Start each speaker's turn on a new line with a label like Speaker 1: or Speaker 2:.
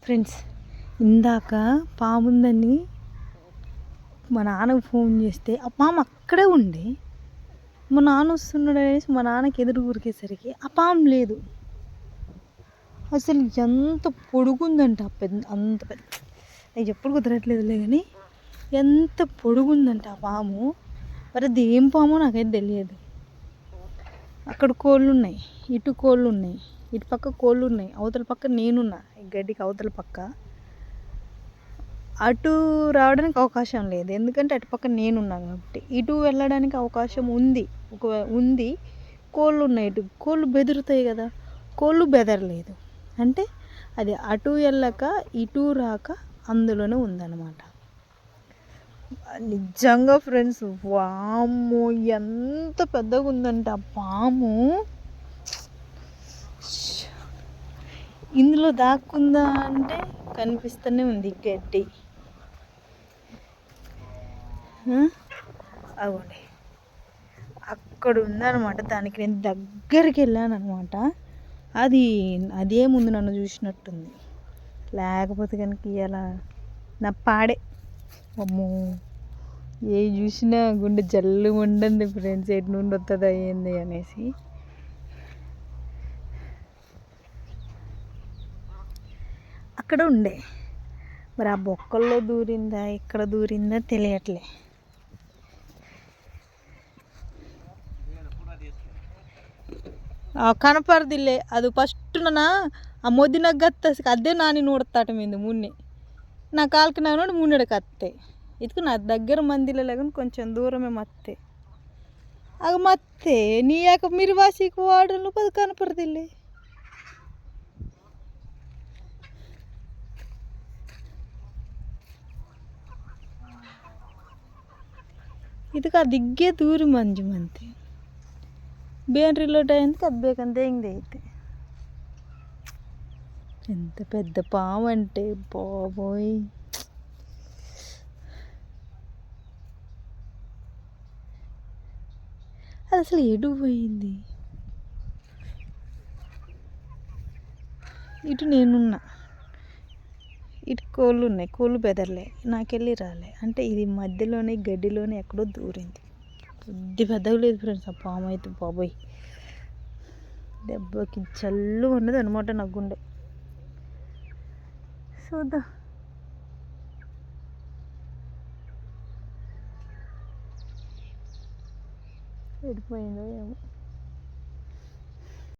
Speaker 1: Friends, ఇందాక పాముందని మా నాన్నకు ఫోన్ చేస్తే ఆ పాము అక్కడే ఉండే. మా నాన్న వస్తున్నాడు అనేసి మా నాన్నకి ఎదురు ఊరికేసరికి ఆ పాము లేదు. అసలు ఎంత పొడుగుందంట అంత పెద్ద, నాకు ఎప్పుడు కుదరట్లేదులే కానీ ఎంత పొడుగుందంట ఆ పాము. మరి అది ఏం పామో నాకైతే తెలియదు. అక్కడ కోళ్ళు ఉన్నాయి, ఇటు కోళ్ళు ఉన్నాయి, ఇటు పక్క కోళ్ళు ఉన్నాయి, అవతల పక్క నేనున్నా ఈ గడ్డికి అవతల పక్క. అటు రావడానికి అవకాశం లేదు, ఎందుకంటే అటు పక్క నేనున్నాను కాబట్టి. ఇటు వెళ్ళడానికి అవకాశం ఉంది, ఉంది. కోళ్ళు ఉన్నాయి, ఇటు కోళ్ళు బెదురుతాయి కదా, కోళ్ళు బెదరలేదు. అంటే అది అటు వెళ్ళక ఇటు రాక అందులోనే ఉందన్నమాట. నిజంగా ఫ్రెండ్స్, వామ్మో ఎంత పెద్దగా ఉందంటే ఆ పాము. ఇందులో దాక్కుందా అంటే కనిపిస్తూనే ఉంది గడ్డి. అవ్వండి, అక్కడ ఉందన్నమాట. దానికి నేను దగ్గరికి వెళ్ళాను అనమాట. అదే ముందు నన్ను చూసినట్టుంది, లేకపోతే కనుక ఇలా నా పాడే. అమ్మో, ఏ చూసినా గుండె జల్లు ఉండండి ఫ్రెండ్స్, ఎటు నుండి వస్తుందా ఏంది అనేసి. అక్కడ ఉండే, మరి ఆ బొక్కల్లో దూరిందా ఎక్కడ దూరిందా తెలియట్లే. ಕನಪರ್ದಿಲ್ಲೇ ಅದು ಫಸ್ಟ್ ಆ ಮೊದಿನಾಗ ಗತ್ತಸ್ಕ ಅದೇ ನಾನು ನೋಡ್ತಾಟ మీద మున్నే నా కాలుకి నా నుండి మున్నెడకి అత్తే ఇటుకు నా దగ్గర మందిలో లేకుండా కొంచెం దూరమే మత్తే ఆగ మత్తే నీ యాక మీరు వాసికి వాడలు పది కనపడదిల్లే. ಇದಕ್ಕೆ ಅದು ದಿಗ್ಗೆ ದೂರಿ ಮಂಜು ಮಂತೆ ಬೇನ್ ರಿಲೇಟ್ అయ్యేందుకు అది ಬೇಕಂತ ಹೆಂಗೆ ಐತೆ. ఎంత పెద్ద పాము అంటే బాబోయ్. అది అసలు ఎటు పోయింది. ఇటు నేనున్నా, ఇటు కోళ్ళు ఉన్నాయి, కోళ్ళు బెదరలే, నాకెళ్ళి రాలే. అంటే ఇది మధ్యలోనే గడ్డిలోనే ఎక్కడో దూరింది. కొద్ది పెద్దగా లేదు ఫ్రెండ్స్ ఆ పాము అయితే. బాబోయ్, దెబ్బకి చల్లు ఉన్నది అనమాట నా గుండె. చూద్దాం ఎడిపోయిందో ఏమో.